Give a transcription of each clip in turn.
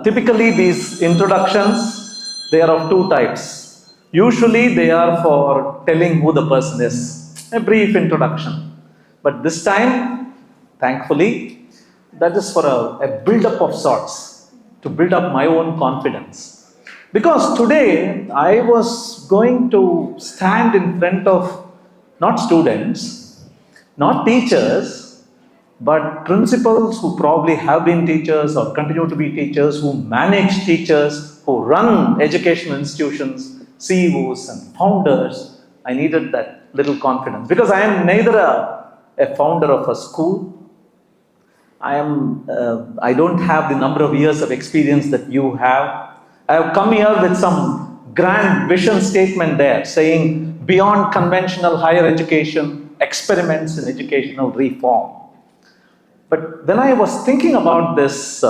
Typically, these introductions, they are of two types. Usually, they are for telling who the person is, a brief introduction. But this time, thankfully, that is for a build-up of sorts, to build up my own confidence. Because today, I was going to stand in front of not students, not teachers, but principals who probably have been teachers or continue to be teachers, who manage teachers, who run educational institutions, CEOs and founders. I needed that little confidence because I am neither a founder of a school. I don't have the number of years of experience that you have. I have come here with some grand vision statement there saying beyond conventional higher education, experiments in educational reform. But when I was thinking about this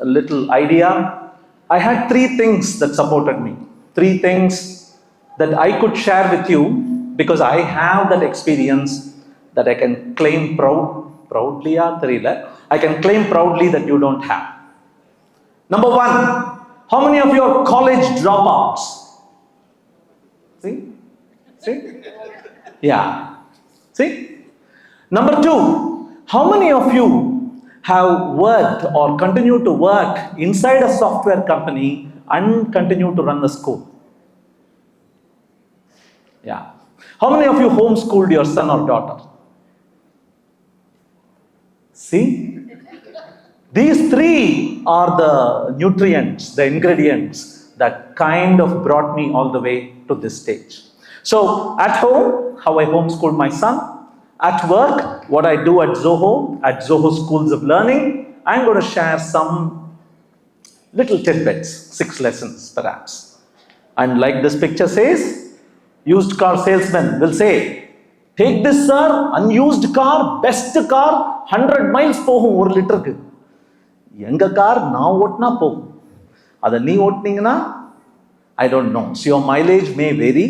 little idea, I had three things that supported me. Three things that I could share with you because I have that experience that I can claim proudly. I can claim proudly that you don't have. Number one, how many of you are college dropouts? See? Yeah. See? Number two, how many of you have worked or continue to work inside a software company and continue to run a school? Yeah. How many of you homeschooled your son or daughter? See? These three are the nutrients, the ingredients that kind of brought me all the way to this stage. So, at home, how I homeschooled my son. At work, what I do at Zoho Schools of Learning, I'm going to share some little tidbits, 6 lessons perhaps. And like this picture says, used car salesman will say, take this sir, unused car, best car, 100 miles போகும் 1 லிட்டருக்கு. எங்க car நான் ஓட்டினா போகும். அதை நீ ஓட்டினீங்கன்னா, I don't know. So your mileage may vary.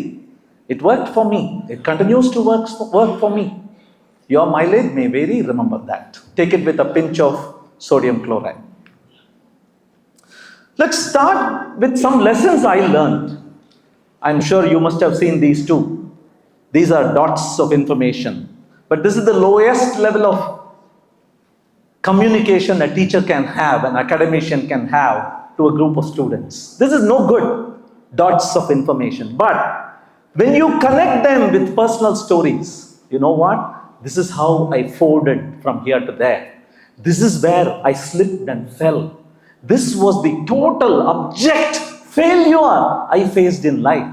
It worked for me. It continues to work for me. Your mileage may vary, remember that. Take it with a pinch of sodium chloride. Let's start with some lessons I learned. I'm sure you must have seen these too. These are dots of information. But this is the lowest level of communication a teacher can have, an academician can have to a group of students. This is no good, dots of information. But when you connect them with personal stories, you know what? This is how I folded from here to there. This is where I slipped and fell. This was the total abject failure I faced in life.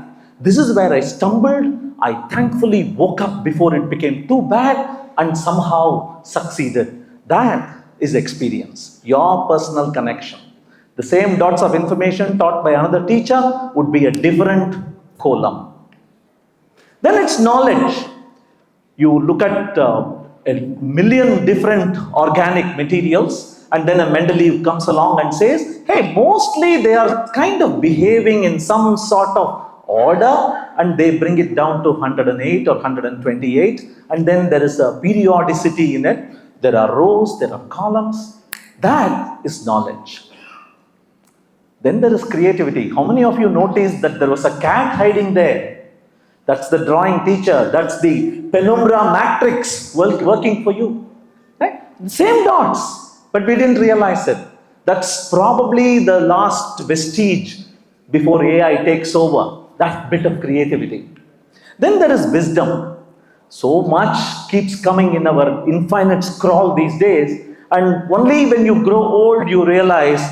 This is where I stumbled. I thankfully woke up before it became too bad and somehow succeeded. That is experience, your personal connection. The same dots of information taught by another teacher would be a different column. Then it's knowledge. You look at a million different organic materials and then a Mendeleev comes along and says, hey, mostly they are kind of behaving in some sort of order and they bring it down to 108 or 128 and then there is a periodicity in it. There are rows, there are columns. That is knowledge. Then there is creativity. How many of you noticed that there was a cat hiding there? That's the drawing teacher. That's the penumbra matrix working for you. Right? Same dots, but we didn't realize it. That's probably the last vestige before AI takes over. That bit of creativity. Then there is wisdom. So much keeps coming in our infinite scroll these days, and only when you grow old you realize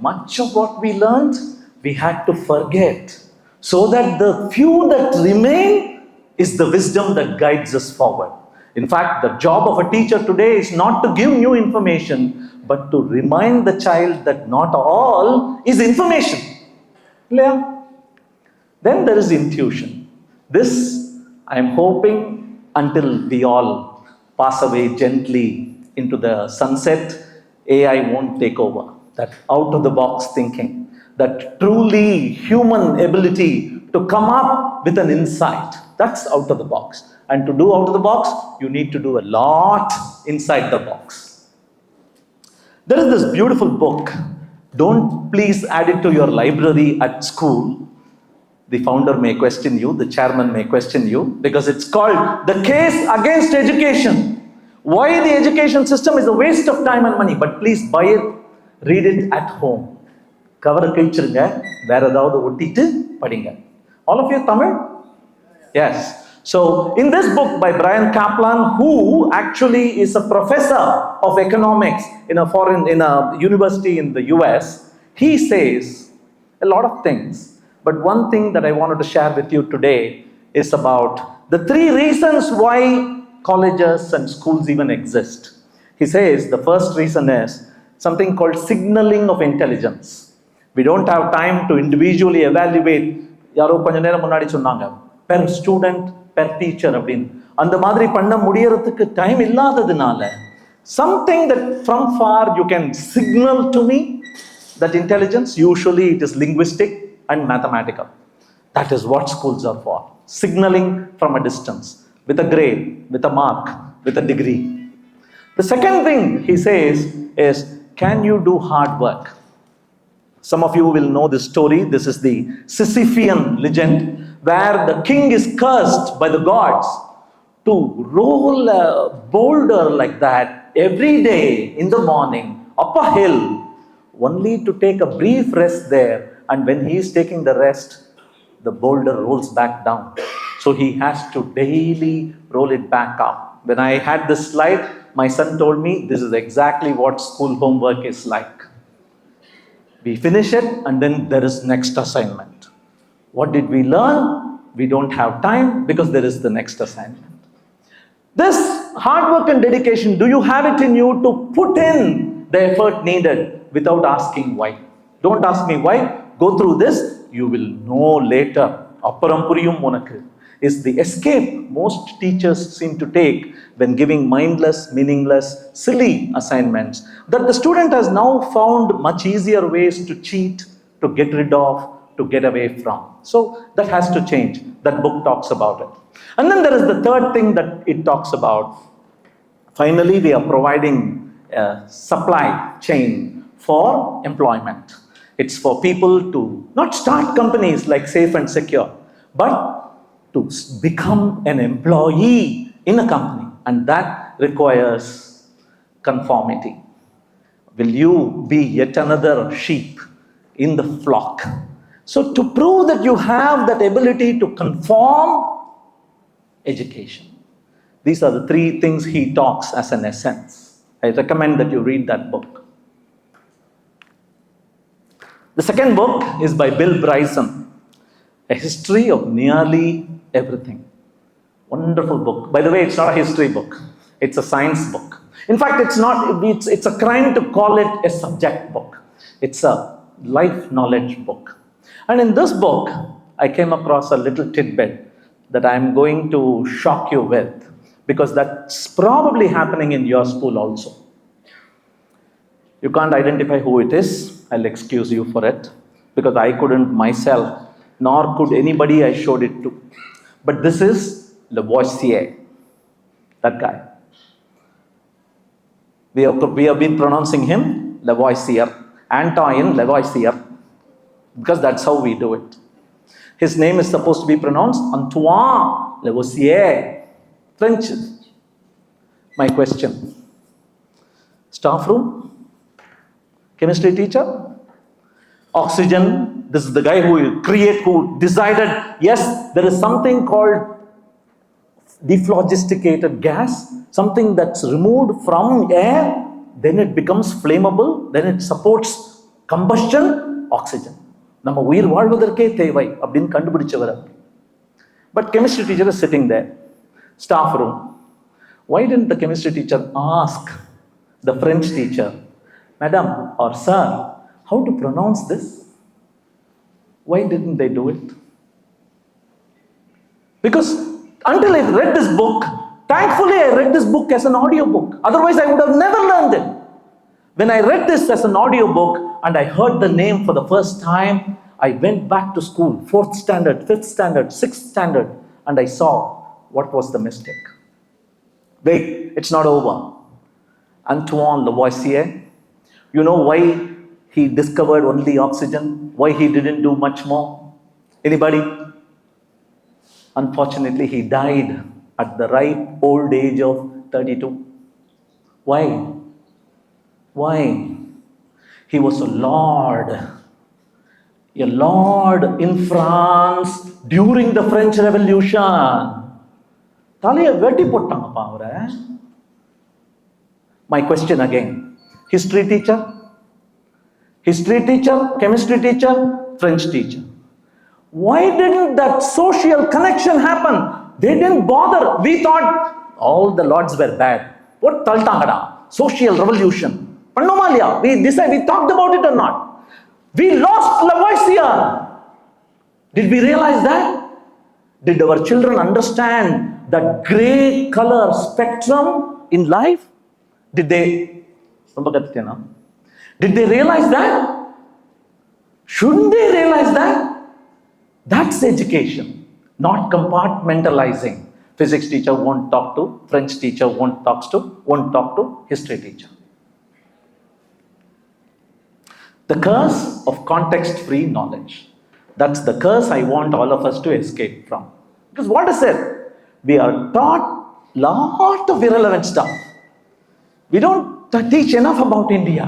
much of what we learned we had to forget, so that the few that remain is the wisdom that guides us forward. In fact, the job of a teacher today is not to give new information, but to remind the child that not all is information. Clear? Then there is intuition. This, I am hoping, until we all pass away gently into the sunset, AI won't take over. That out-of-the-box thinking, that truly human ability to come up with an insight, that's out of the box. And to do out of the box, you need to do a lot inside the box. There is this beautiful book Don't please add it to your library at school. The founder may question you, the chairman may question you, because it's called the case against education. Why the education system is a waste of time and money, but please buy it, read it at home. Cover கிழிச்சிருங்க, வேற ஏதாவது ஒட்டிட்டு படிங்க. All of you Tamil? Yes. So in this book by Brian Kaplan, who actually is a professor of economics in a university in the US, he says a lot of things. But one thing that I wanted to share with you today is about the 3 reasons why colleges and schools even exist. He says the first reason is something called signaling of intelligence. We don't have time to individually evaluate. யாரோ கொஞ்ச நேரம் முன்னாடி சொன்னாங்க per student per teacher அப்படின்னு. அந்த மாதிரி பண்ண முடியறதுக்கு டைம் இல்லாததுனால something that from far you can signal to me that intelligence, usually it is linguistic and mathematical. That is what schools are for. Signaling from a distance, with a grade, with a mark, with a degree. The second thing he says is, can you do hard work? Some of you will know this story. This is the Sisyphean legend, where the king is cursed by the gods to roll a boulder like that every day in the morning up a hill, only to take a brief rest there. And when he is taking the rest, the boulder rolls back down. So he has to daily roll it back up. When I had this slide, my son told me this is exactly what school homework is like. We finish it and then there is next assignment. What did we learn? We don't have time because there is the next assignment. This hard work and dedication, do you have it in you to put in the effort needed without asking why? Don't ask me why. Go through this, you will know later. Apparam puriyum unakku is the escape most teachers seem to take when giving mindless, meaningless, silly assignments that the student has now found much easier ways to cheat, to get rid of, to get away from. So that has to change. That book talks about it. And then there is the third thing that it talks about. Finally, we are providing a supply chain for employment. It's for people to not start companies like Safe and Secure, but to become an employee in a company. And that requires conformity. Will you be yet another sheep in the flock? So to prove that you have that ability to conform, education. These are the 3 things he talks as an essence. I recommend that you read that book. The second book is by Bill Bryson, A History of Nearly Everything. Wonderful book. By the way, it's not a history book. It's a science book. In fact, it's a crime to call it a subject book. It's a life knowledge book. And in this book, I came across a little tidbit that I'm going to shock you with, because that's probably happening in your school also. You can't identify who it is. I'll excuse you for it, because I couldn't myself, nor could anybody I showed it to. But this is Lavoisier, that guy. We have been pronouncing him Lavoisier, Antoine Lavoisier, because that's how we do it. His name is supposed to be pronounced Antoine Lavoisier. French. My question. Staff room? Chemistry teacher? Oxygen? This is the guy who decided, yes, there is something called dephlogisticated gas, something that's removed from air, then it becomes flammable, then it supports combustion, oxygen. நம்ம உயிர் வாழ்வதற்கே தேவை அப்படின்னு கண்டுபிடிச்சவர். But chemistry teacher is sitting there, staff room. Why didn't the chemistry teacher ask the French teacher, Madam or Sir, how to pronounce this? Why didn't they do it? Because until I read this book, thankfully I read this book as an audio book. Otherwise I would have never learned it. When I read this as an audio book and I heard the name for the first time, I went back to school, 4th standard, 5th standard, 6th standard, and I saw what was the mistake. Wait, it's not over. Antoine Lavoisier, you know why he discovered only oxygen? Why he didn't do much more? Anybody? Unfortunately, he died at the ripe old age of 32. Why? Why? He was a lord in France during the French Revolution. தலையை வெட்டி போட்டாங்கப்பா அவரை. My question again. History teacher, chemistry teacher, French teacher. Why didn't that social connection happen? They didn't bother. We thought all the lords were bad. What taltangada? Social revolution. Pannomalia. We talked about it or not? We lost Lavoisier. Did we realize that? Did our children understand that gray color spectrum in life? Did they realize that? Shouldn't they realize that? That's education, not compartmentalizing. Physics teacher won't talk to, French teacher won't talk to history teacher. The curse of context-free knowledge. That's the curse I want all of us to escape from. Because what is it? We are taught lot of irrelevant stuff. We don't teach enough about India.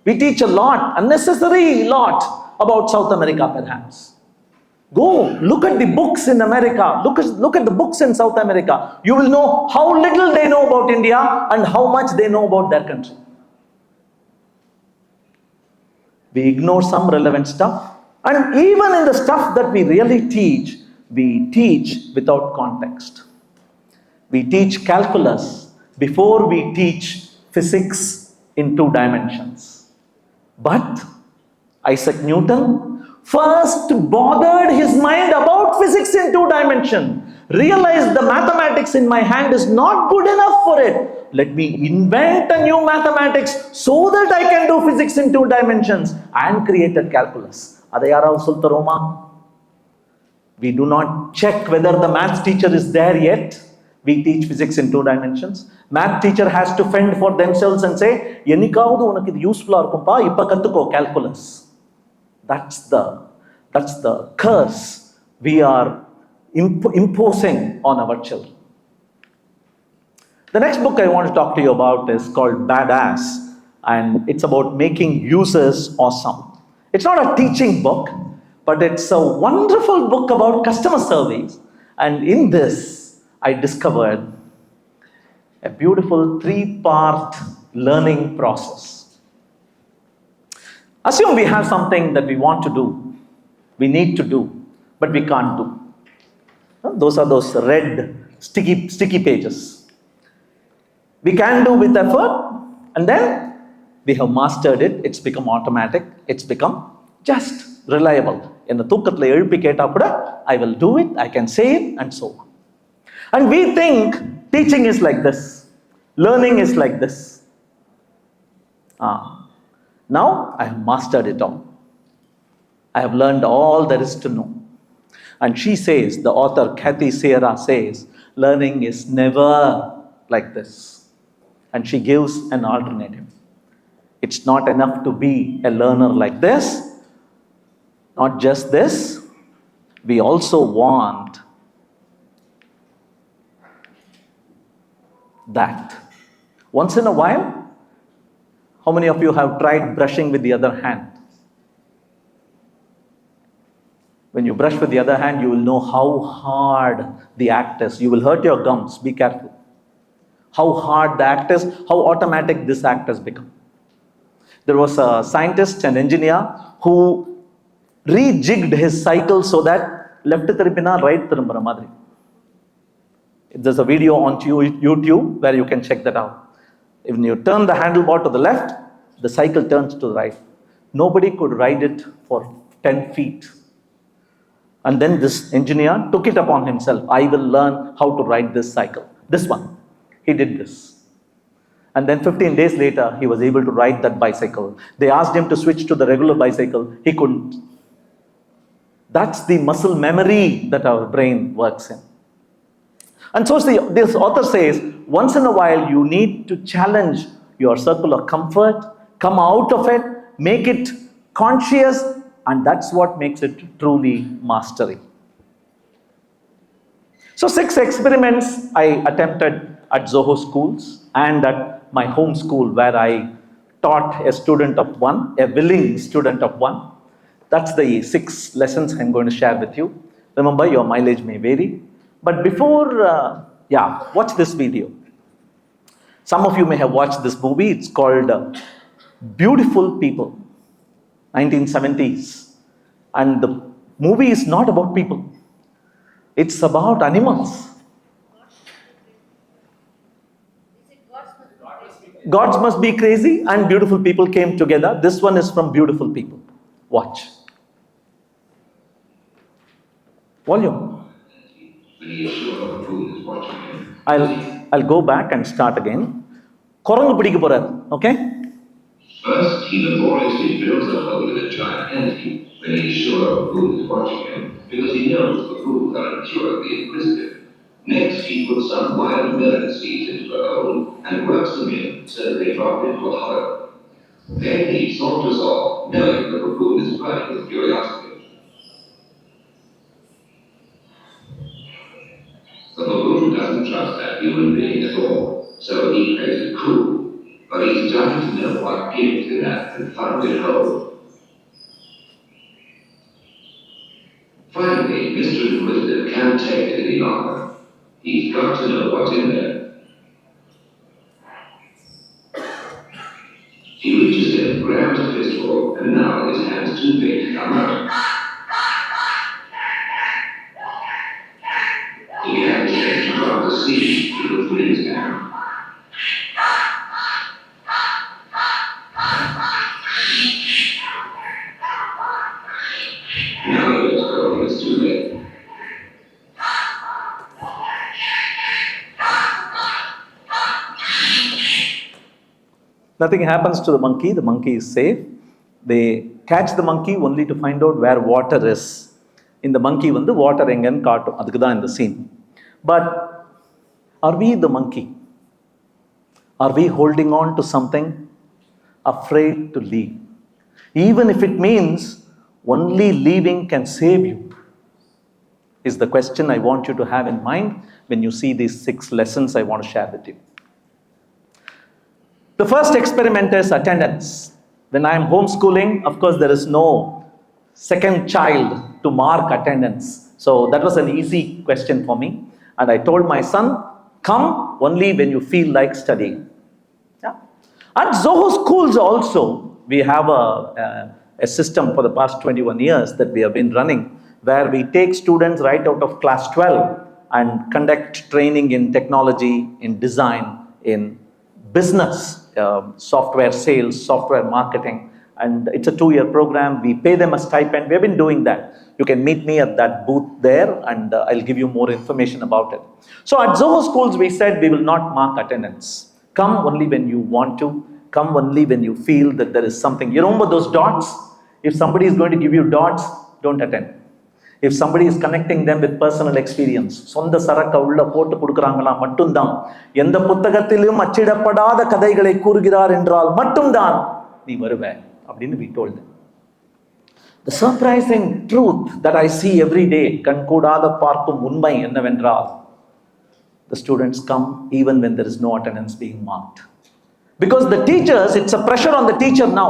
We teach a lot, unnecessary lot, about South America perhaps. Go look at the books in America. Look at the books in South America. You will know how little they know about India and how much they know about their country. We ignore some relevant stuff. And even in the stuff that we really teach, we teach without context. We teach calculus before we teach physics in 2 dimensions. But Isaac Newton first bothered his mind about physics in 2 dimensions. Realized the mathematics in my hand is not good enough for it. Let me invent a new mathematics so that I can do physics in 2 dimensions, and created calculus. We do not check whether the maths teacher is there yet. We teach physics in 2 dimensions. Math teacher has to fend for themselves and say, "Ennikavudhu unakku idu useful ah irukumpa, ipa kattuko calculus." That's the curse we are imposing on our children. The next book I want to talk to you about is called Badass, and it's about making users awesome. It's not a teaching book, but it's a wonderful book about customer service. And in this, I discovered a beautiful 3-part learning process. Assume we have something that we want to do, we need to do, but we can't do. Those are those red sticky pages. We can do with effort, and then we have mastered it. It's become automatic. It's become just reliable. In the தூக்கத்துல எழுப்பி கேட்டா கூட I will do it, I can say it, and so on. And we think teaching is like this, learning is like this. Now I have mastered it all. I have learned all there is to know. And she says, the author Kathy Sierra says, learning is never like this. And she gives an alternative. It's not enough to be a learner like this. Not just this. We also want that. Once in a while, how many of you have tried brushing with the other hand? When you brush with the other hand, you will know how hard the act is. You will hurt your gums. Be careful. How hard the act is, how automatic this act has become. There was a scientist, an engineer, who rejigged his cycle so that left tirupina right tirumbra madri. There's a video on YouTube where you can check that out. If you turn the handlebar to the left, the cycle turns to the right. Nobody could ride it for 10 feet. And then this engineer took it upon himself. I will learn how to ride this cycle. This one. He did this. And then 15 days later, he was able to ride that bicycle. They asked him to switch to the regular bicycle. He couldn't. That's the muscle memory that our brain works in. And so this author says, once in a while, you need to challenge your circle of comfort, come out of it, make it conscious, and that's what makes it truly mastery. So 6 experiments I attempted at Zoho schools and at my home school, where I taught a student of one, a willing student of one. That's the 6 lessons I'm going to share with you. Remember, your mileage may vary. But before, watch this video. Some of you may have watched this movie. It's called Beautiful People, 1970s. And the movie is not about people. It's about animals. Gods must be crazy and beautiful people came together. This one is from Beautiful People. Watch. Volume. I'll go back and start again. Okay? First, he laboriously drills a hole in a giant entity when he is sure a fool is watching him, because he knows the fools are incurably inquisitive. Next, he puts some wild melon seeds into the hole and works them in so that they drop into a hollow. Then he saunters off, knowing that the fool is burning with curiosity. The baboon doesn't trust that human being at all, so he plays it cool. But he's dying to know what gives in that confounded hole. Finally, Mr. Inquisitive can't take it any longer. He's got to know what's in there. He reaches in, grabs a fistful, and now his hand's too big to come out. He had a chance to drop the seed to the fleas down. Nothing happens to the monkey is safe. They catch the monkey only to find out where water is. In the monkey, the water engan kaattum. Adukku in the scene. But are we the monkey? Are we holding on to something? Afraid to leave? Even if it means only leaving can save you, is the question I want you to have in mind when you see these 6 lessons I want to share with you. The first experiment is attendance. When I am homeschooling, of course, there is no second child to mark attendance. So that was an easy question for me. And I told my son, come only when you feel like studying. Yeah. At Zoho schools also, we have a system for the past 21 years that we have been running, where we take students right out of class 12 and conduct training in technology, in design, in business, software sales, software marketing, and it's a 2-year program. We pay them a stipend. We've been doing that. You can meet me at that booth there, and I'll give you more information about it. So at Zoho schools, we said we will not mark attendance. Come only when you want to. Come only when you feel that there is something. You remember those dots? If somebody is going to give you dots, don't attend. If somebody is connecting them with personal experience, சொந்த சரக்க உள்ள போட்டு கொடுக்குறாங்களா மட்டும்தான், எந்த புத்தகத்திலும் அச்சிடப்படாத கதைகளை கூறுகிறார் என்றால் மட்டும்தான் நீ வருவ அப்படின்னு we told them. The surprising truth that I see every day, கண்கூடாத பார்க்கும் உண்மை என்னவென்றால், the students come even when there is no attendance being marked. Because the teachers, it's a pressure on the teacher now.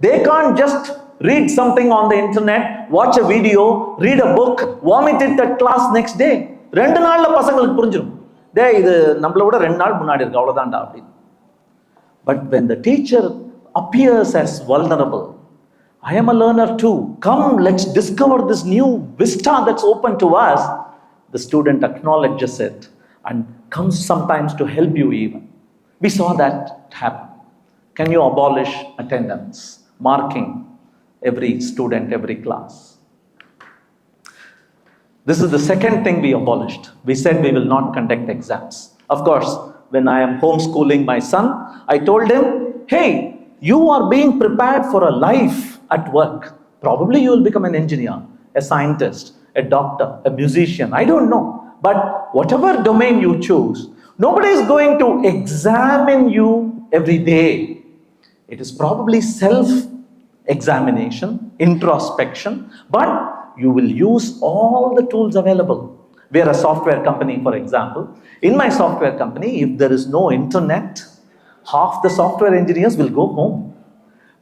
They can't just read something on the internet, watch a video, read a book, vomit it at class next day. 2 நாள்ல பசங்களுக்கு புரிஞ்சிரும். டேய் இது நம்மள விட 2 நாள் முன்னாடி இருக்கு அவ்வளவுதான்டா அப்படி. But when the teacher appears as vulnerable, I am a learner too. Come, let's discover this new vista that's open to us. The student acknowledges it and comes sometimes to help you even. We saw that happen. Can you abolish attendance, marking every student, every class? This is the second thing we abolished. We said we will not conduct exams. Of course, when I am homeschooling my son, I told him, hey, you are being prepared for a life at work. Probably you will become an engineer, a scientist, a doctor, a musician, I don't know. But whatever domain you choose, nobody is going to examine you every day. It is probably examination, introspection, but you will use all the tools available. We are a software company, for example. In my software company, if there is no internet, half the software engineers will go home.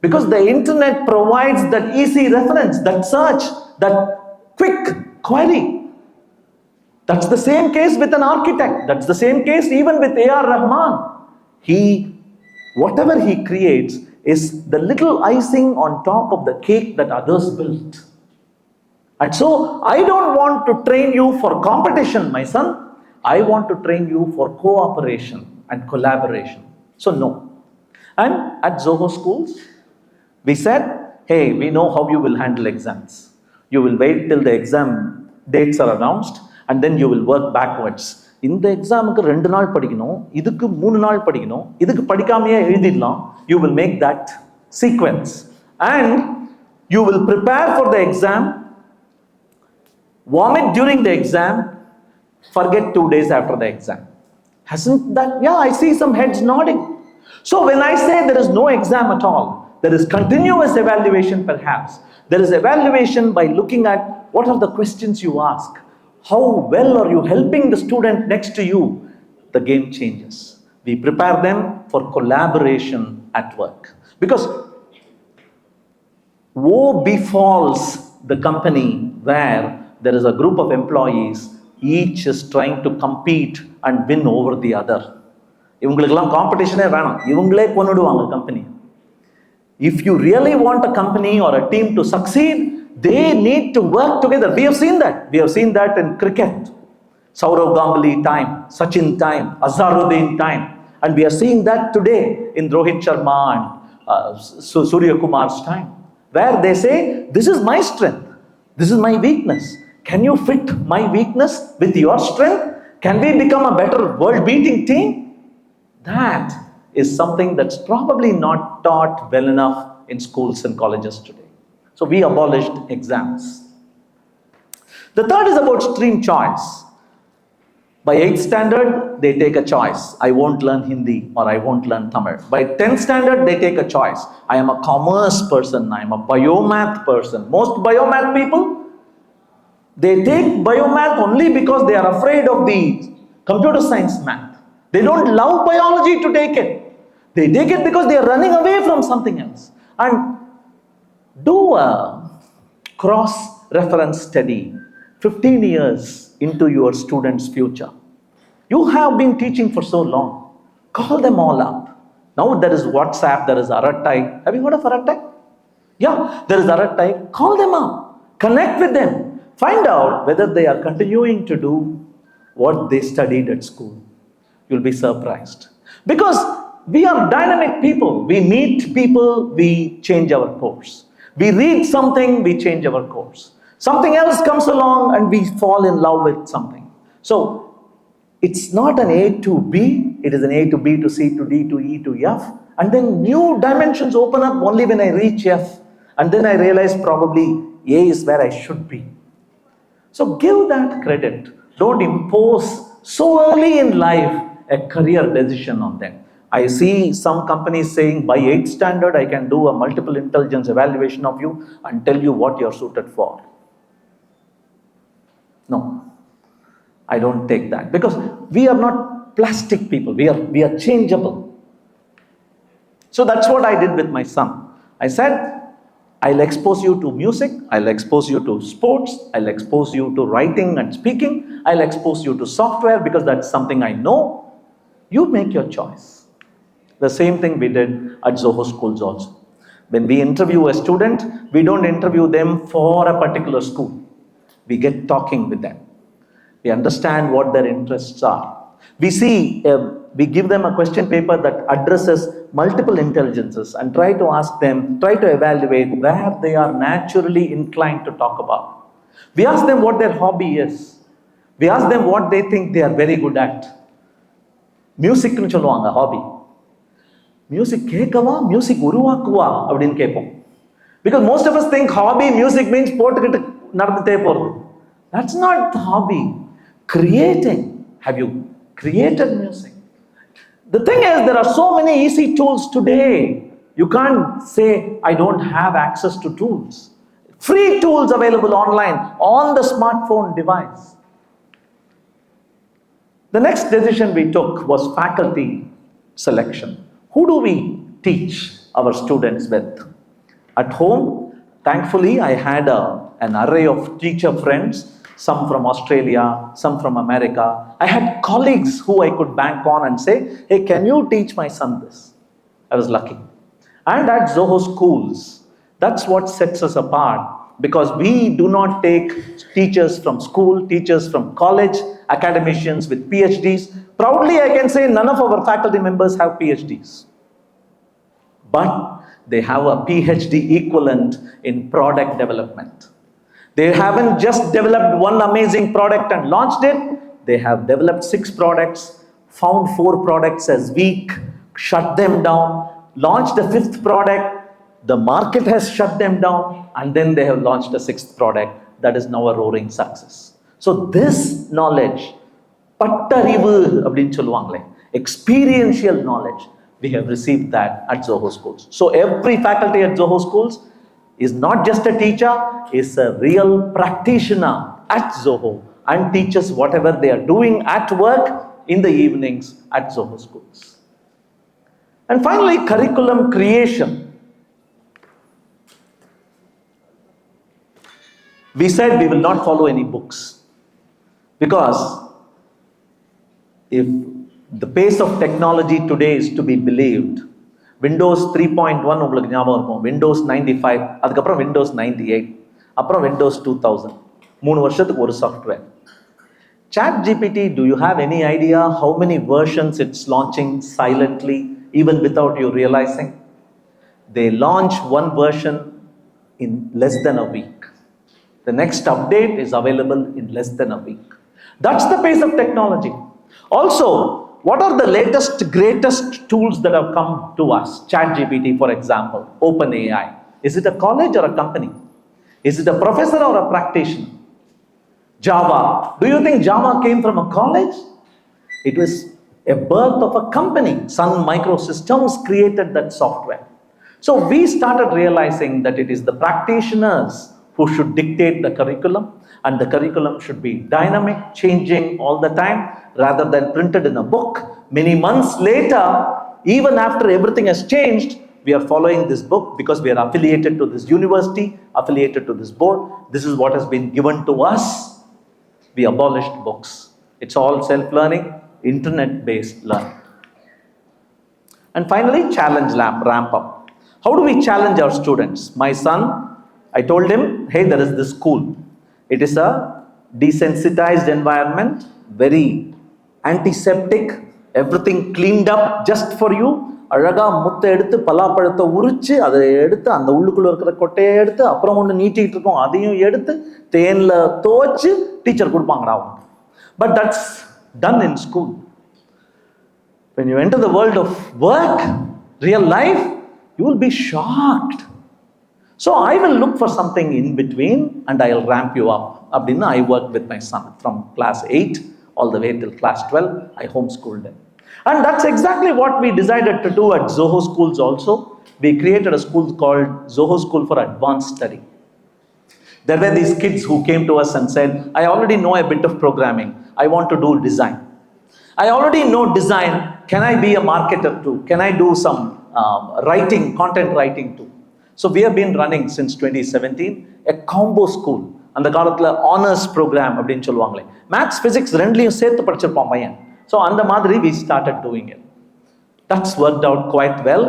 Because the internet provides that easy reference, that search, that quick query. That's the same case with an architect. That's the same case even with A.R. Rahman. Whatever he creates is the little icing on top of the cake that others built. And so, I don't want to train you for competition, my son. I want to train you for cooperation and collaboration. So, no. And at Zoho schools, we said, hey, we know how you will handle exams. You will wait till the exam dates are announced and then you will work backwards. இந்த எக்ஸாமுக்கு 2 நாள் படிக்கணும், இதுக்கு 3 நாள் படிக்கணும், இதுக்கு படிக்காமையே எழுதிடலாம். You will make that sequence and you will prepare for the exam, vomit during the exam, forget 2 days after the exam. Hasn't that? Yeah, I see some heads nodding. So when I say there is no exam at all, there is continuous evaluation perhaps. There is evaluation by looking at what are the questions you ask. How well are you helping the student next to you? The game changes. We prepare them for collaboration at work. Because woe befalls the company where there is a group of employees, each is trying to compete and win over the other. இவங்களுக்கெல்லாம் காம்படிஷனே வேணாம், இவங்களே கொன்னுடுவாங்க company. If you really want a company or a team to succeed, they need to work together. We have seen that. We have seen that in cricket. Saurav Ganguly time, Sachin time, Azharuddin time. And we are seeing that today in Rohit Sharma and Surya Kumar's time. Where they say, this is my strength. This is my weakness. Can you fit my weakness with your strength? Can we become a better world-beating team? That is something that's probably not taught well enough in schools and colleges today. So we abolished exams. The third is about stream choice. By 8th standard, they take a choice. I won't learn Hindi or I won't learn Tamil. By 10th standard, they take a choice. I am a commerce person. I am a biomath person. Most biomath people, they take biomath only because they are afraid of the computer science math. They don't love biology to take it. They take it because they are running away from something else. And do a cross-reference study 15 years into your students' future. You have been teaching for so long. Call them all up. Now there is WhatsApp, there is Aratai. Have you heard of Aratai? Yeah, there is Aratai. Call them up. Connect with them. Find out whether they are continuing to do what they studied at school. You'll be surprised. Because we are dynamic people. We meet people, we change our course. We read something, we change our course. Something else comes along and we fall in love with something. So, it's not an A to B, it is an A to B to C to D to E to F. And then new dimensions open up only when I reach F. And then I realize probably A is where I should be. So, give that credit. Don't impose so early in life a career decision on them. I see some companies saying by 8th standard I can do a multiple intelligence evaluation of you and tell you what you're suited for. No, I don't take that because we are not plastic people. We are changeable. So that's what I did with my son. I said, I'll expose you to music, I'll expose you to sports, I'll expose you to writing and speaking, I'll expose you to software because that's something I know. You make your choice. The same thing we did at Zoho schools also. When we interview a student, we don't interview them for a particular school. We get talking with them. We understand what their interests are. We give them a question paper that addresses multiple intelligences and try to ask them, try to evaluate where they are naturally inclined to talk about. We ask them what their hobby is. We ask them what they think they are very good at. Music nu சொல்லுவாங்க hobby. Music கேட்கவா music உருவாக்குவா அப்படின்னு கேட்போம். Because most of us think hobby music means போட்டுக்கிட்டு நடந்துட்டே போறது. That's not the hobby. Creating. Have you created music? The thing is, there are so many easy tools today You can't say, I don't have access to tools. Free tools available online on the smartphone device. The next decision we took was faculty selection. Who do we teach our students with? At home, thankfully, I had an array of teacher friends, some from Australia, some from America. I had colleagues who I could bank on and say, hey, can you teach my son this? I was lucky. And at Zoho schools, that's what sets us apart, because we do not take teachers from school, teachers from college, academicians with PhDs. Proudly, I can say none of our faculty members have PhDs. But they have a PhD equivalent in product development. They haven't just developed one amazing product and launched it. They have developed 6 products, found 4 products as weak, shut them down, launched a 5th product. The market has shut them down, and then they have launched a 6th product that is now a roaring success. So this knowledge, pattarivu அப்படினு சொல்லுவாங்களே, experiential knowledge, we have received that at Zoho schools. So every faculty at Zoho schools is not just a teacher, is a real practitioner at Zoho and teaches whatever they are doing at work in the evenings at Zoho schools. And finally, curriculum creation. We said we will not follow any books, because if the pace of technology today is to be believed, Windows 3.1 உங்களுக்கு ஞாபகம் இருக்கும், Windows 95, அதுக்கப்புறம் Windows 98, அப்புறம் Windows 2000, 3 வருஷத்துக்கு ஒரு software. ChatGPT, do you have any idea how many versions it's launching silently, even without you realizing? They launch one version in less than a week. The next update is available in less than a week. That's the pace of technology. Also, what are the latest, greatest tools that have come to us? ChatGPT, for example, OpenAI. Is it a college or a company? Is it a professor or a practitioner? Java. Do you think Java came from a college? It was a birth of a company. Sun Microsystems created that software. So we started realizing that it is the practitioners who should dictate the curriculum, and the curriculum should be dynamic, changing all the time, rather than printed in a book. Many months later, even after everything has changed, we are following this book because we are affiliated to this university, affiliated to this board. This is what has been given to us. We abolished books. It's all self-learning, internet-based learning. And finally, challenge ramp up. How do we challenge our students? My son, I told him, hey, there is this school. It is a desensitized environment, very antiseptic, everything cleaned up just for you. அழகா முத்தை எடுத்து பலாப்பழத்தை உரிச்சு அதை எடுத்து அந்த உள்ளுக்குள்ள இருக்கிற கொட்டையை எடுத்து அப்புறம் ஒன்று நீட்டிகிட்டு இருக்கோம், அதையும் எடுத்து தேனில் துவைச்சு டீச்சர் கொடுப்பாங்கடா. But that's done in school. When you enter the world of work, real life, you will be shocked. So I will look for something in between and I will ramp you up. Abdinna, I worked with my son from class 8 all the way till class 12. I homeschooled him. And that's exactly what we decided to do at Zoho schools also. We created a school called Zoho School for Advanced Study. There were these kids who came to us and said, I already know a bit of programming. I want to do design. I already know design. Can I be a marketer too? Can I do some writing, content writing too? So we have been running since 2017 a combo school. அந்த காலத்தில் honours program அப்படின்னு சொல்லுவாங்களே, maths physics ரெண்டுலையும் சேர்த்து படிச்சிருப்பான் பையன். So அந்த மாதிரி we started doing it. That's worked out quite well,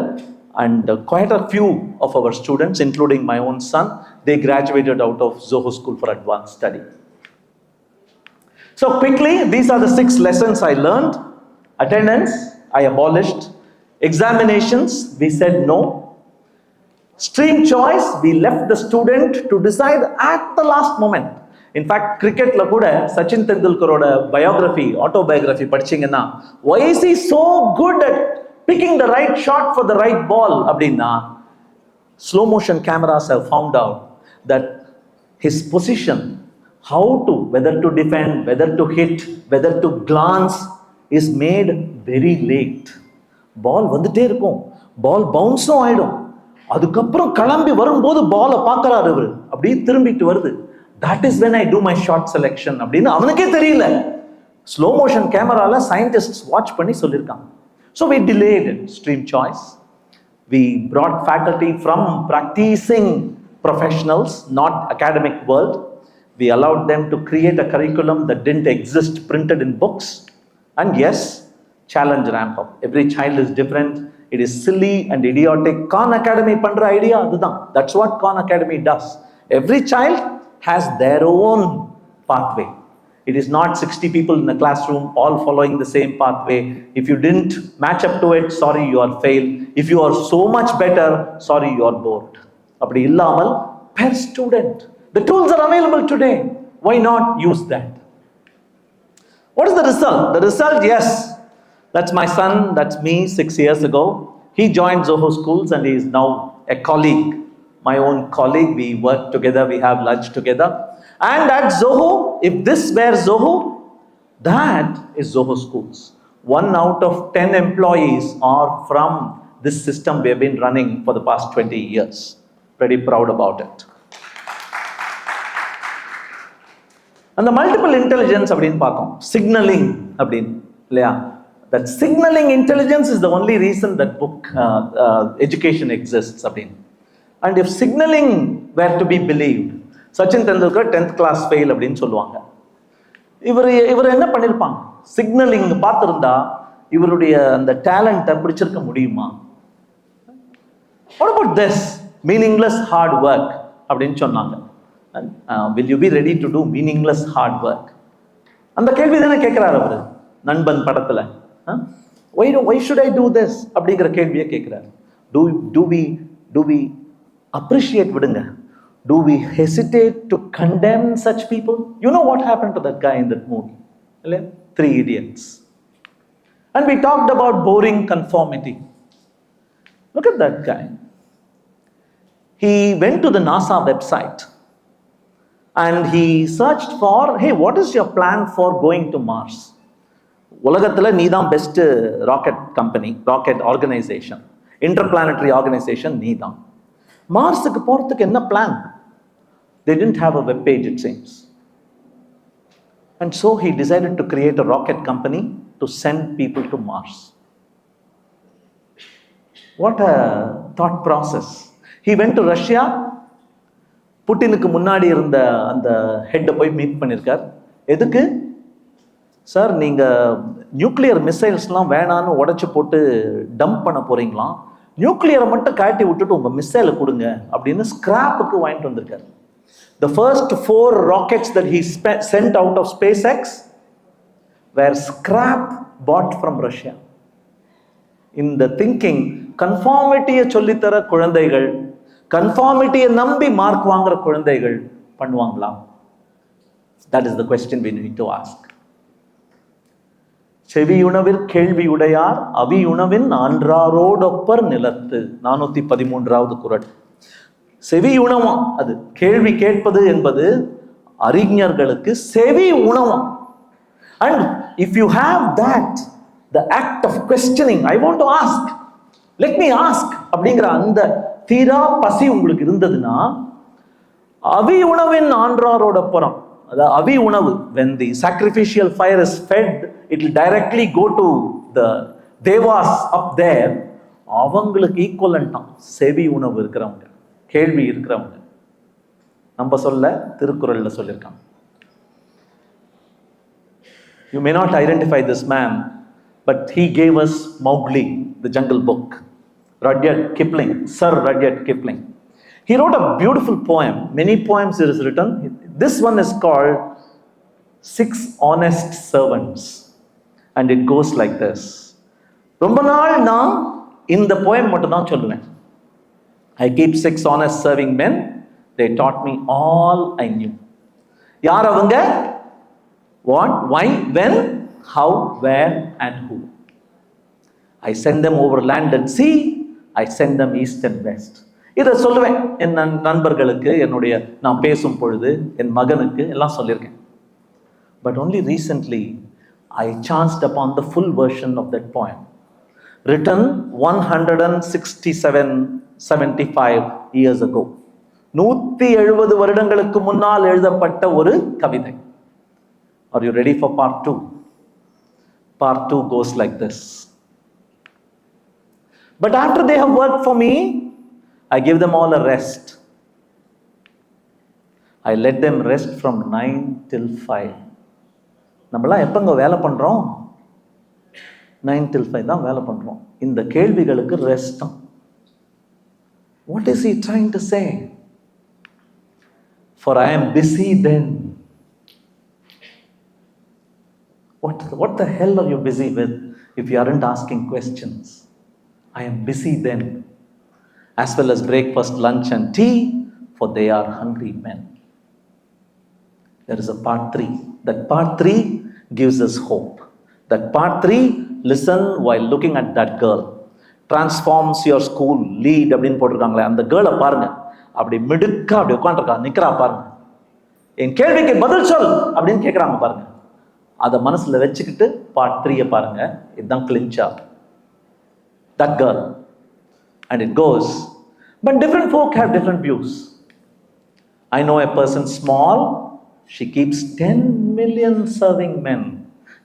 and quite a few of our students, including my own son, they graduated out of Zoho School for Advanced Study. So quickly, these are the 6 lessons I learned. Attendance, I abolished. Examinations, we said no. Stream choice, we left the student to decide at the last moment. In fact, cricketல கூட Sachin தெண்டுல்கரோட biography, autobiography படிச்சீங்கன்னா, why is he so good at picking the right shot for the right ball அப்படின்னா, slow motion cameras have found out that his position, how to, whether to defend, whether to hit, whether to glance, is made very late. பால் வந்துட்டே இருக்கும், பால் பவுன்ஸும் ஆயிடும். அதுக்கப்புறம் கிளம்பி வரும்போது பாலை பார்க்கறாரு இவர், அப்படியே திரும்பிட்டு வருது. That is when I do my shot selection அப்படின்னு அவனுக்கே தெரியல. ஸ்லோ மோஷன் கேமரால சயின்டிஸ்ட் வாட்ச் பண்ணி சொல்லியிருக்காங்க. So we delayed stream choice. We brought faculty from practicing professionals, not academic world. We allowed them to create a curriculum that didn't exist printed in books. And yes, challenge ramp up. Every child is different. It is silly and idiotic. Khan Academy pandra idea adudhan. That's what Khan Academy does. Every child has their own pathway. It is not 60 people in a classroom all following the same pathway. If you didn't match up to it, sorry, you are failed. If you are so much better, sorry, you are bored. Apdi illamal per student. The tools are available today. Why not use that? What is the result? The result, yes, that's my son, that's me 6 years ago. He joined Zoho schools and he is now a colleague, my own colleague. We work together, we have lunch together. And at Zoho, if this were Zoho, that is Zoho schools. 1 out of 10 employees are from this system we have been running for the past 20 years. Pretty proud about it. And the multiple intelligence அப்படின்னு பார்த்தோம், signaling அப்படின்னு இல்லையா? That signaling intelligence is the only reason that book education exists அப்படின்னு. And if signaling were to be believed, Sachin Tendulkar 10th class fail அப்படின்னு சொல்லுவாங்க. இவர் என்ன பண்ணியிருப்பாங்க? சிக்னலிங் பார்த்துருந்தா இவருடைய அந்த டேலண்ட்டை பிடிச்சிருக்க முடியுமா? What about this? Meaningless hard work அப்படின்னு சொன்னாங்க. Will you be ready to do meaningless hard work? அந்த கேள்வி தானே கேட்கிறார் அவரு நண்பன் படத்துல. Why should I do this அப்படிங்கிற கேள்வியை கேட்கிறார். Do we appreciate விடுங்க. Do we hesitate to condemn such people? You know what happened to that guy in that movie? 3 Idiots. And we talked about boring conformity. Look at that guy. He went to the NASA website and he searched for, hey, what is your plan for going to Mars? உலகத்துல நீதான் best rocket company, rocket organisation, interplanetary organisation நீதான். மார்ஸுக்கு போறதுக்கு என்ன plan? They didn't have a web page, it seems. And so he decided to create a rocket company to send people to Mars. What a thought process. He went to Russia. புட்டினுக்கு முன்னாடி இருந்த அந்த ஹெட்டை போய் meet பண்ணியிருக்கார். எதுக்கு sir? நீங்கள் nuclear மிசைல்ஸ்லாம் வேணான்னு உடச்சி போட்டு டம்ப் பண்ண போகிறீங்களாம், நியூக்ளியரை மட்டும் காட்டி விட்டுட்டு உங்கள் மிசைலை கொடுங்க அப்படின்னு ஸ்கிராப்புக்கு வாங்கிட்டு வந்திருக்காரு. The first 4 rockets that he sent out of SpaceX were scrap bought from Russia. In the thinking, conformity-யை சொல்லித்தர குழந்தைகள், conformity-யை நம்பி மார்க் வாங்குற குழந்தைகள் பண்ணுவாங்களா? That is the question we need to ask. செவியுணவிற் கேள்வியுடையார் அவியுணவின் ஆன்றாரோடொப்பர் நிலத்து. 413வது குறள். செவி உணவம், அது கேள்வி கேட்பது என்பது அறிஞர்களுக்கு செவி உணவம். And if you have that, the act of questioning, I want to ask, let me ask அப்படிங்கிற அந்த தீரா பசி உங்களுக்கு இருந்ததுன்னா, அவி உணவின் ஆன்றாரோட புறம், அதாவது அவி உணவு, when the sacrificial fire is fed, it will directly go to the devas up there. அவங்களுக்கு ஈக்குவலண்டாம் செவி உணவு இருக்கிறவங்க, கேள்வி இருக்கிறவங்க. நம்ம சொல்ல திருக்குறள்ல சொல்லியிருக்காங்க. You may not identify this man, but he gave us Mowgli, the Jungle Book. Rudyard Kipling, Sir Rudyard Kipling. He wrote a beautiful poem. Many poems he has written. This one is called 6 Honest Servants. And it goes like this. ரொம்ப நாள் நான் இந்த poem மட்டும் தான் சொல்லுவேன். I keep 6 honest serving men. They taught me all I knew. யார் அவங்க? What, why, when, how, where and who. I send them over land and sea. I send them east and west. இதை சொல்லுவேன் என் நண்பர்களுக்கு, என்னுடைய நான் பேசும் பொழுது என் மகனுக்கு எல்லாம் சொல்லியிருக்கேன். But only recently I chanced upon the full version of that poem. written 175 years ago. 170 வருடங்களுக்கு முன்னால் எழுதப்பட்ட ஒரு கவிதை. Are you ready for part 2? Part 2 goes like this. But after they have worked for me, I give them all a rest. I let them rest from 9 till 5. நம்மளாம் எப்பங்க வேலை பண்றோம்? 9 till 5 தான் வேலை பண்றோம். இந்த கேள்விகளுக்கு ரெஸ்ட் தான். What is he trying to say? For I am busy then. What the hell are you busy with if you aren't asking questions? I am busy then. As well as breakfast, lunch and tea, for they are hungry men. There is a part 3. That part 3 gives us hope. That part 3, listen while looking at that girl. Transforms your school. Lead அப்படின்னு போட்டிருக்காங்களே, அந்த கேர்ளை பாருங்க. அப்படி மிடுக்கா அப்படி உட்காந்துருக்கா, நிக்கிறா பாருங்க. என் கேள்விக்கு பதில் சொல் அப்படின்னு கேட்குறாங்க பாருங்க. அதை மனசுல வச்சுக்கிட்டு பார்ட் 3 பாருங்க. இதுதான் கிளின்ச்சா. That girl. And it goes. But different folk have different views. I know a person small. She keeps 10 million serving men.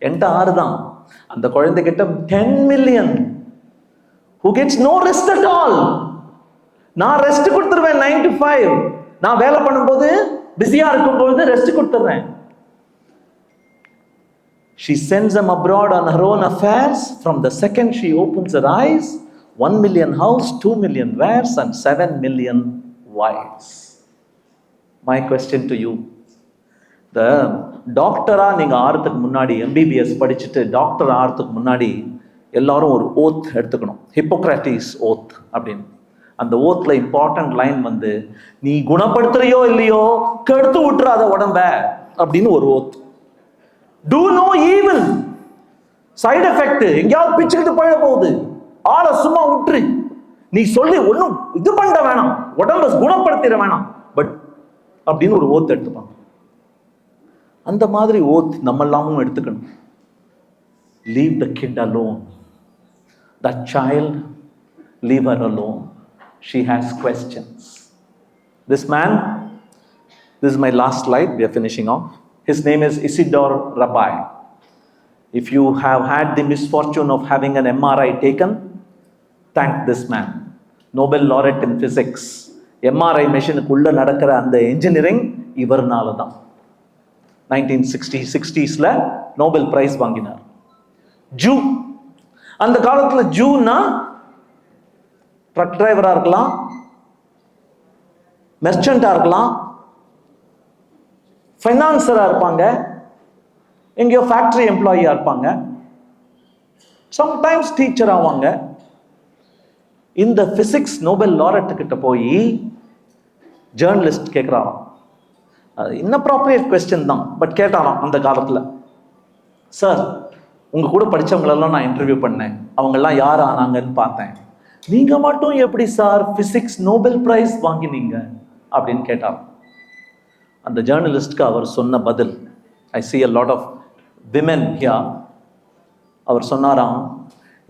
என்கிட்ட 6 தான். அந்த குழந்தை கிட்ட 10 million. Who gets no rest at all. நான் ரெஸ்ட் கொடுத்துருவேன் 9 to 5. நான் வேலை பண்ணும்போது பிஸியா இருக்கும்போது ரெஸ்ட் கொடுத்துறேன். She sends them abroad on her own affairs. From the second she opens her eyes, 1 million house, 2 million wares, and 7 million wives. My question to you. The டாக்டரா நீங்க ஆறதுக்கு முன்னாடி, MBBS படிச்சுட்டு டாக்டர் ஆறதுக்கு முன்னாடி எல்லாரும் ஒரு ஓத் எடுத்துக்கணும். Hippocrates oath அப்படின்னு. அந்த ஓத்ல இம்பார்ட்டன்ட் லைன் வந்து, நீ குணப்படுத்துறியோ இல்லையோ கெடுத்து விட்டுறாத உடம்ப அப்படின்னு ஒரு oath. Do no evil. Side effect எங்கேயாவது பிச்சுக்கிட்டு போயிட போகுது, ஆளை சும்மா விட்டுரு. நீ சொல்லி ஒன்றும் இது பண்ண வேணாம், உடம்ப குணப்படுத்திட வேணாம், பட் அப்படின்னு ஒரு ஓத் எடுத்துப்பாங்க. அந்த மாதிரி ஓத் நம்ம எல்லாமும் எடுத்துக்கணும். Leave the kid alone. That child, leave her alone. She has questions. This man, this is my last slide, we are finishing off. His name is Isidore Rabai. If you have had the misfortune of having an MRI taken, thank this man. Nobel laureate in physics. MRI machine குள்ள நடக்கிற அந்த engineering இவர்னால தான். 1960s Nobel prize வாங்கினார். Zoo. அந்த காலத்துல ஜூனா drug டிரைவரா இருக்கலாம், மெர்ச்சண்டா இருக்கலாம், ஃபைனான்சரா இருப்பாங்க, எங்கேயோ ஃபேக்டரி எம்ப்ளாயியா இருப்பாங்க, சம்டைம்ஸ் டீச்சர் ஆவாங்க. இந்த பிசிக்ஸ் நோபல் லாரட் கிட்ட போய் ஜேர்னலிஸ்ட் கேட்குறாராம். இன்அப்ராப்ரியேட் கொஸ்டின் தான், பட் கேட்டாராம் அந்த காலத்தில். சார், உங்கள் கூட படித்தவங்களெல்லாம் நான் இன்டர்வியூ பண்ணேன், அவங்கெல்லாம் யார் ஆனாங்கன்னு பார்த்தேன், நீங்கள் மட்டும் எப்படி சார் பிசிக்ஸ் நோபல் பிரைஸ் வாங்கினீங்க அப்படின்னு கேட்டாராம். அந்த ஜேர்னலிஸ்ட்க்கு அவர் சொன்ன பதில், ஐ see a lot of women here. அவர் சொன்னாராம்,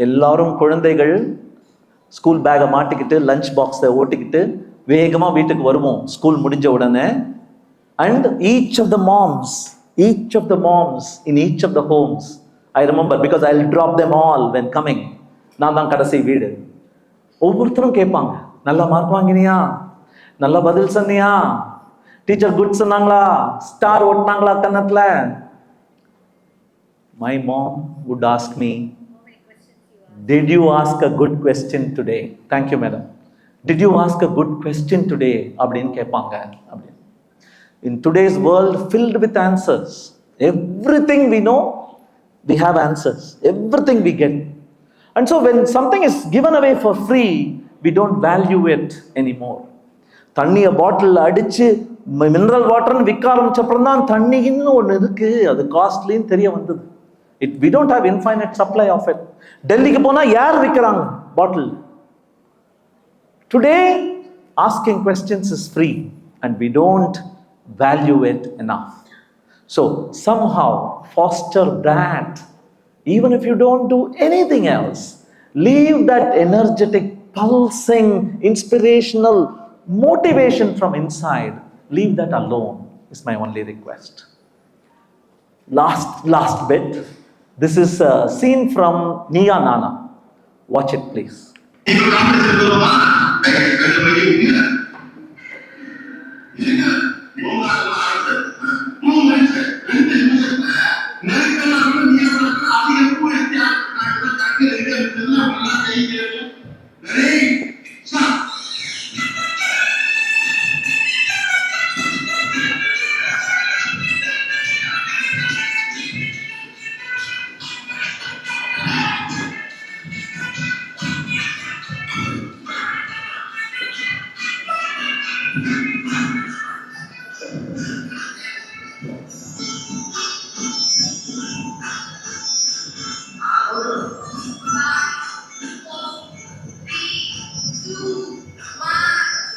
எல்லாரும் குழந்தைகள் ஸ்கூல் பேக்கை மாட்டிக்கிட்டு லஞ்ச் பாக்ஸை ஓட்டிக்கிட்டு வேகமாக வீட்டுக்கு வருவோம் ஸ்கூல் முடிஞ்ச உடனே. And each of the moms in each of the homes, I remember because I'll drop them all when coming. நான் தான் கடைசி வீடு. ஒவ்வொருத்தரும் கேட்பாங்க, நல்லா மார்க் வாங்கினியா, நல்லா பதில் சொன்னியா, டீச்சர் குட் சொன்னாங்களா, ஸ்டார் ஓட்டினாங்களா கன்னத்துல. My mom would ask me, did you ask a good question today? Thank you madam. Did you ask a good question today அப்படின்னு கேட்பாங்க. அப்படி in today's world filled with answers, everything we know we have answers, everything we get. And so when something is given away for free, we don't value it anymore. தண்ணியை பாட்டில் அடிச்சு mineral வாட்டர்னு விற்க ஆரம்பிச்சப்பறம் தான் தண்ணின்னு ஒன்று இருக்கு, அது காஸ்ட்லின்னு தெரிய வந்தது. We don't have infinite supply of it. டெல்லிக்கு போனால் யார் விற்கிறாங்க பாட்டில்? Today asking questions is free and we don't value it enough. So somehow foster that. Even if you don't do anything else, Leave that energetic, pulsing, inspirational motivation from inside. Leave that alone, is my only request. Last bit. This is a scene from Nia Nana. Watch it, please.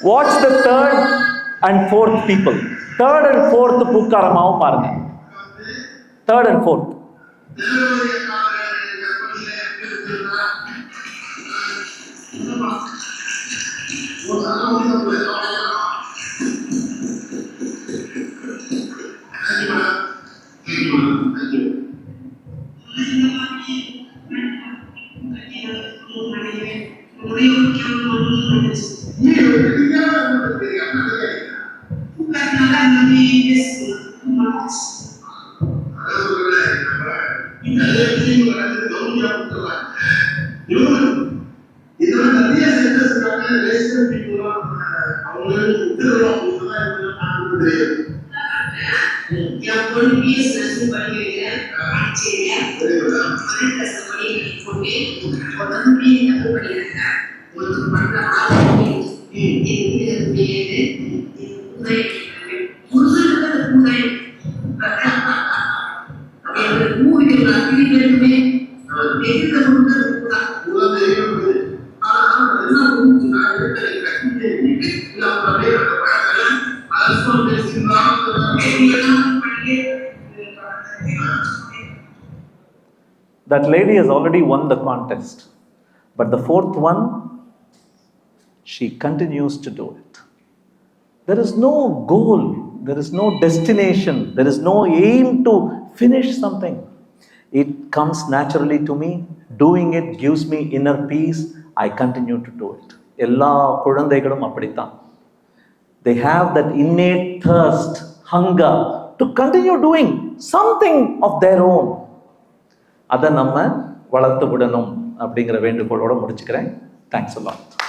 Watch the third and fourth people. Third and fourth பூக்காரமாவும் பாருங்க. Third and fourth. That lady has already won the contest. But the fourth one, she continues to do it. There is no goal, there is no destination, there is no aim to finish something. It comes naturally to me. Doing it gives me inner peace. I continue to do it. எல்லா குழந்தைகளும் அப்படித்தான். They have that innate thirst, hunger to continue doing something of their own. அதை நம்ம வளர்த்து விடணும் அப்படிங்கிற வேண்டுகோளோட முடிச்சுக்கிறேன். Thanks a lot.